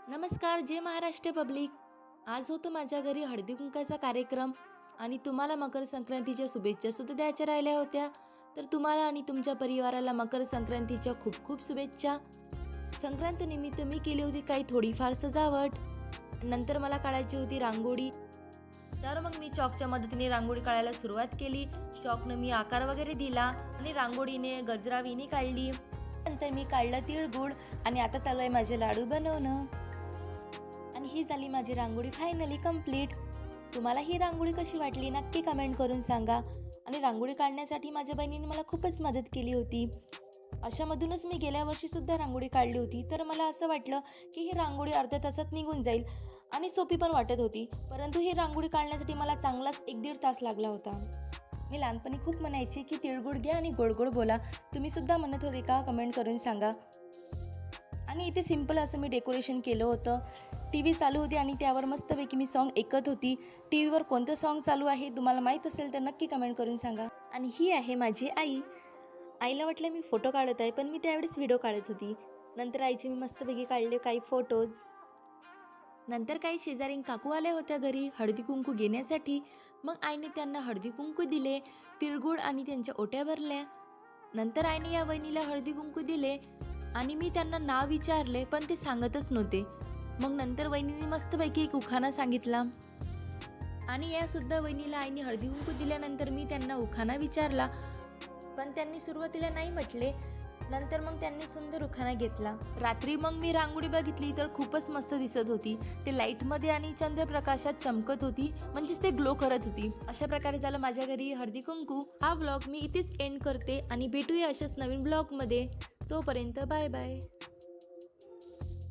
नमस्कार, जय महाराष्ट्र पब्लिक. आज होतो माझ्या घरी हळदी कुंकाचा कार्यक्रम आणि तुम्हाला मकर संक्रांतीच्या शुभेच्छा सुद्धा द्यायच्या राहिल्या होत्या. तर तुम्हाला आणि तुमच्या परिवाराला मकर संक्रांतीच्या खूप खूप शुभेच्छा. संक्रांत निमित्त मी केली होती काही थोडीफार सजावट. नंतर मला काढायची होती रांगोळी. तर मग मी चॉकच्या मदतीने रांगोळी काढायला सुरुवात केली. चॉकनं मी आकार वगैरे दिला आणि रांगोळीने गजराविणी काढली. नंतर मी काढलं तिळगुळ आणि आता चालू आहे माझे लाडू बनवणं. आणि ही झाली माझी रांगोळी फायनली कंप्लीट. तुम्हाला ही रांगोळी कशी वाटली नक्की कमेंट करून सांगा. आणि रांगोळी काढण्यासाठी माझ्या बहिणीने मला खूपच मदत केली होती. अशामधूनच मी गेल्या वर्षीसुद्धा रांगोळी काढली होती. तर मला असं वाटलं की ही रांगोळी अर्ध्या तासात निघून जाईल आणि सोपी पण वाटत होती. परंतु ही रांगोळी काढण्यासाठी मला चांगलाच 1-1.5 तास लागला होता. मी लहानपणी खूप म्हणायची की तिळगुळ घ्या आणि गोड गोड बोला. तुम्हीसुद्धा म्हणत होते का? कमेंट करून सांगा. आणि इथे सिम्पल असं मी डेकोरेशन केलं होतं. टी व्ही चालू होती आणि त्यावर मस्तपैकी मी सॉन्ग ऐकत होती. टी व्हीवर कोणतं सॉन्ग चालू आहे तुम्हाला माहीत असेल तर नक्की कमेंट करून सांगा. आणि ही आहे माझी आई. आईला वाटलं मी फोटो काढत आहे, पण मी त्यावेळेस व्हिडिओ काढत होती. नंतर आईचे मी मस्तपैकी काढले काही फोटोज. नंतर काही शेजारी काकू आल्या होत्या घरी हळदी कुंकू घेण्यासाठी. मग आईने त्यांना हळदी कुंकू दिले, तिळगुळ आणि त्यांच्या ओट्या भरल्या. नंतर आईने या वहिनीला हळदी कुंकू दिले आणि मी त्यांना नाव विचारले, पण ते सांगतच नव्हते. मग नंतर वहिनीने मस्तपैकी एक उखाणा सांगितला आणि यासुद्धा वहिनीला आईने हळदी कुंकू दिल्यानंतर मी त्यांना उखाणा विचारला, पण त्यांनी सुरुवातीला नाही म्हटले. नंतर मग त्यांनी सुंदर उखाणा घेतला. रात्री मग मी रांगोळी बघितली तर खूपच मस्त दिसत होती. ते लाईटमध्ये आणि चंद्रप्रकाशात चमकत होती, म्हणजेच ते ग्लो करत होती. अशा प्रकारे झालं माझ्या घरी हळदी कुंकू. हा व्लॉग मी इथेच एंड करते आणि भेटूया अशाच नवीन ब्लॉगमध्ये. तोपर्यंत बाय बाय.